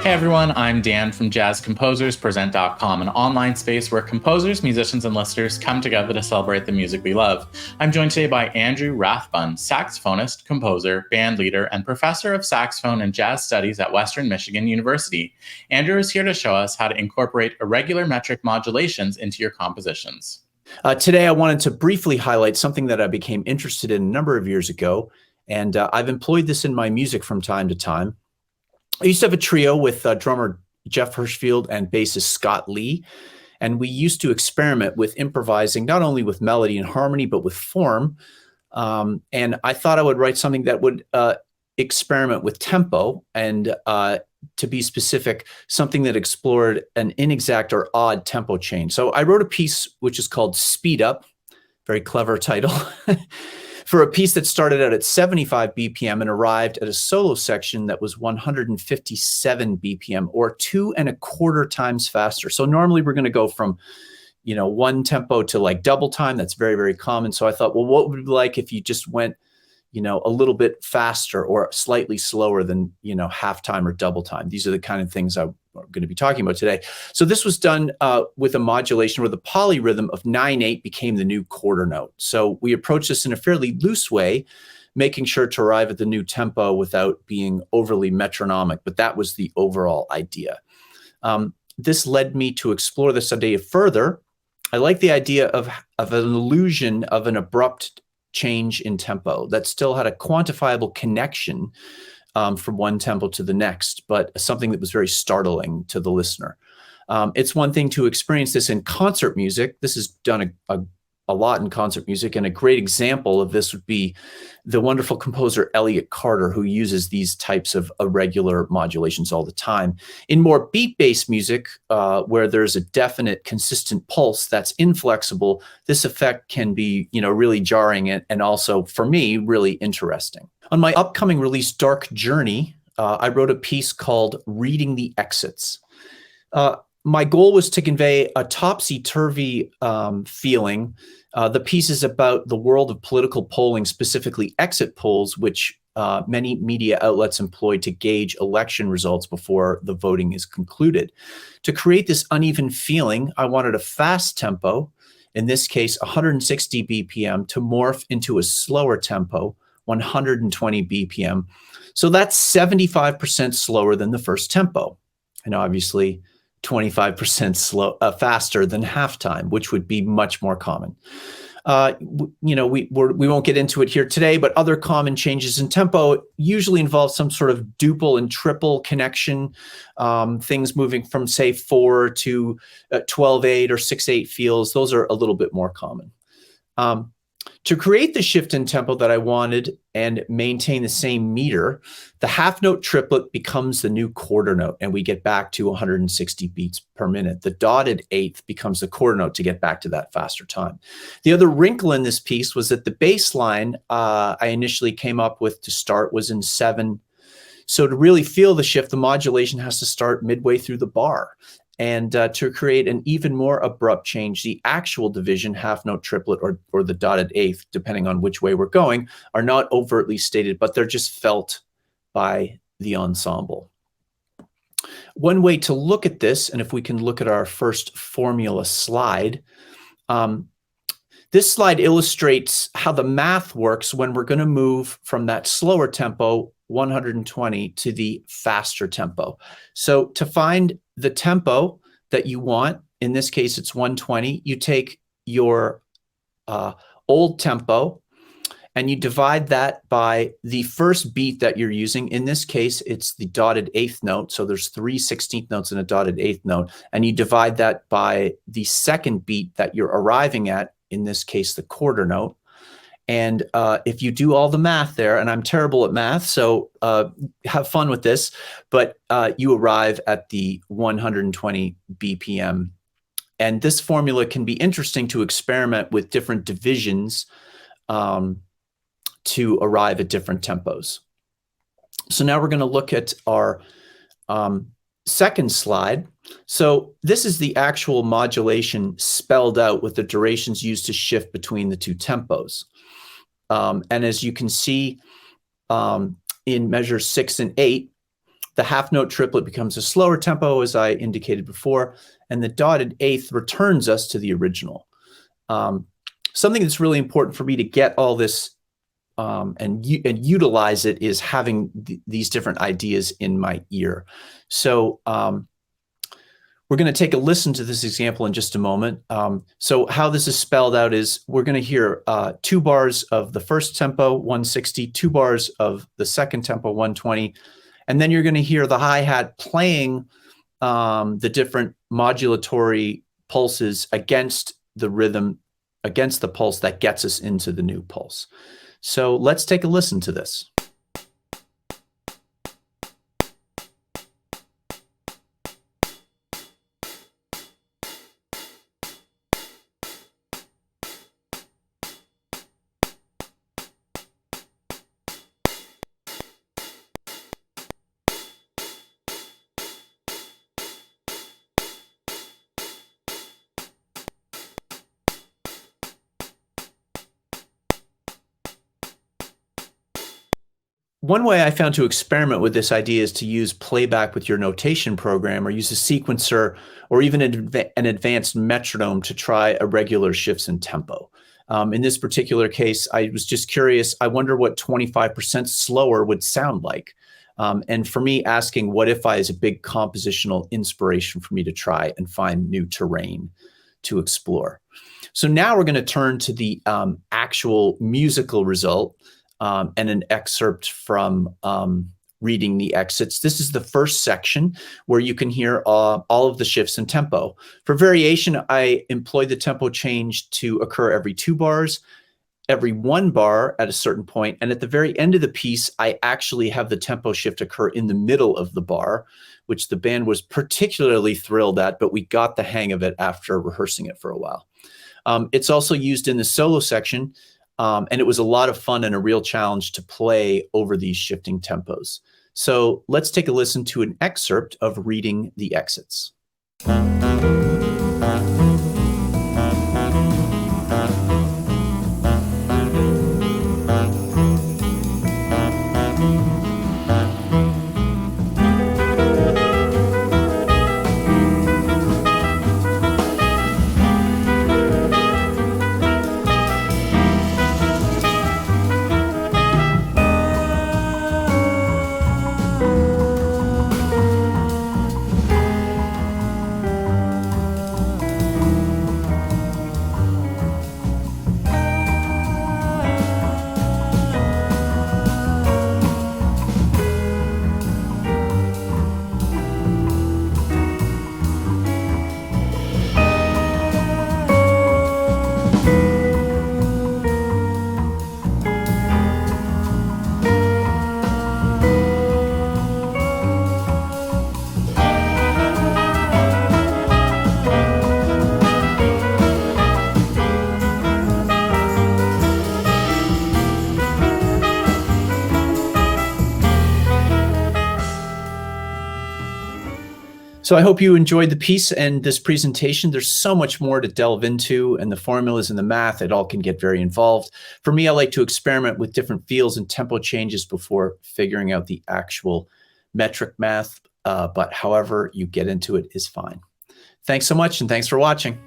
Hey everyone, I'm Dan from JazzComposersPresent.com, an online space where composers, musicians, and listeners come together to celebrate the music we love. I'm joined today by Andrew Rathbun, saxophonist, composer, band leader, and professor of saxophone and jazz studies at Western Michigan University. Andrew is here to show us how to incorporate irregular metric modulations into your compositions. Today, I wanted to briefly highlight something that I became interested in a number of years ago, and I've employed this in my music from time to time. I used to have a trio with drummer Jeff Hirschfield and bassist Scott Lee, and we used to experiment with improvising not only with melody and harmony, but with form. And I thought I would write something that would experiment with tempo and, to be specific, something that explored an inexact or odd tempo change. So I wrote a piece which is called Speed Up, very clever title, for a piece that started out at 75 BPM and arrived at a solo section that was 157 BPM, or 2.25 times faster. So normally we're going to go from, one tempo to like double time. That's very, very common. So I thought, well, what would it be like if you just went, a little bit faster or slightly slower than, half time or double time? These are the kind of things I'm going to be talking about today. So this was done with a modulation where the polyrhythm of 9/8 became the new quarter note. So we approached this in a fairly loose way, making sure to arrive at the new tempo without being overly metronomic, but that was the overall idea. This led me to explore this idea further. I like the idea of an illusion of an abrupt change in tempo that still had a quantifiable connection from one tempo to the next, but something that was very startling to the listener. It's one thing to experience this in concert music. This is done a lot in concert music, and a great example of this would be the wonderful composer Elliott Carter, who uses these types of irregular modulations all the time. In more beat-based music, where there's a definite, consistent pulse that's inflexible, this effect can be, really jarring and also, for me, really interesting. On my upcoming release, Dark Journey, I wrote a piece called Reading the Exits. My goal was to convey a topsy-turvy feeling. The piece is about the world of political polling, specifically exit polls, which many media outlets employ to gauge election results before the voting is concluded. To create this uneven feeling, I wanted a fast tempo, in this case 160 BPM, to morph into a slower tempo, 120 BPM. So that's 75% slower than the first tempo, and obviously 25% faster than halftime, which would be much more common. We won't get into it here today, but other common changes in tempo usually involve some sort of duple and triple connection, things moving from, say, 4 to 12/8 or 6/8 feels. Those are a little bit more common. To create the shift in tempo that I wanted and maintain the same meter, the half note triplet becomes the new quarter note, and we get back to 160 beats per minute. The dotted eighth becomes the quarter note to get back to that faster time. The other wrinkle in this piece was that the bass line I initially came up with to start was in 7. So to really feel the shift, the modulation has to start midway through the bar. And to create an even more abrupt change, the actual division, half note triplet or the dotted eighth, depending on which way we're going, are not overtly stated, but they're just felt by the ensemble. One way to look at this, and if we can look at our first formula slide, this slide illustrates how the math works when we're going to move from that slower tempo, 120, to the faster tempo. So to find the tempo that you want, in this case it's 120, you take your old tempo and you divide that by the first beat that you're using. In this case, it's the dotted eighth note. So there's 3 16th notes in a dotted eighth note. And you divide that by the second beat that you're arriving at, in this case, the quarter note. And if you do all the math there, and I'm terrible at math, so have fun with this, but you arrive at the 120 BPM. And this formula can be interesting to experiment with different divisions to arrive at different tempos. So now we're going to look at our second slide. So this is the actual modulation spelled out with the durations used to shift between the two tempos. And as you can see, in measures 6 and 8. The half note triplet becomes a slower tempo, as I indicated before, and the dotted eighth returns us to the original. Something that's really important for me to get all this and utilize it is having these different ideas in my ear. So we're going to take a listen to this example in just a moment. So how this is spelled out is we're going to hear 2 bars of the first tempo, 160, 2 bars of the second tempo, 120, and then you're going to hear the hi-hat playing the different modulatory pulses against the rhythm, against the pulse that gets us into the new pulse. So let's take a listen to this. One way I found to experiment with this idea is to use playback with your notation program, or use a sequencer, or even an advanced metronome to try irregular shifts in tempo. In this particular case, I was just curious. I wonder what 25% slower would sound like. And for me, asking what if I is a big compositional inspiration for me to try and find new terrain to explore. So now we're going to turn to the actual musical result. And an excerpt from reading the exits. This is the first section where you can hear all of the shifts in tempo. For variation, I employ the tempo change to occur every 2 bars, every 1 bar at a certain point, and at the very end of the piece, I actually have the tempo shift occur in the middle of the bar, which the band was particularly thrilled at, but we got the hang of it after rehearsing it for a while. It's also used in the solo section, and it was a lot of fun and a real challenge to play over these shifting tempos. So let's take a listen to an excerpt of reading the exits. So I hope you enjoyed the piece and this presentation. There's so much more to delve into, and the formulas and the math, it all can get very involved. For me, I like to experiment with different feels and tempo changes before figuring out the actual metric math, but however you get into it is fine. Thanks so much, and thanks for watching.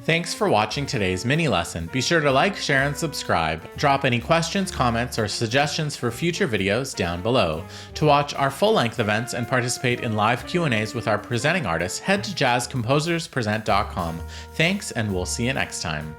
Thanks for watching today's mini lesson. Be sure to like, share, and subscribe. Drop any questions, comments, or suggestions for future videos down below. To watch our full-length events and participate in live Q&As with our presenting artists, head to jazzcomposerspresent.com. Thanks, and we'll see you next time.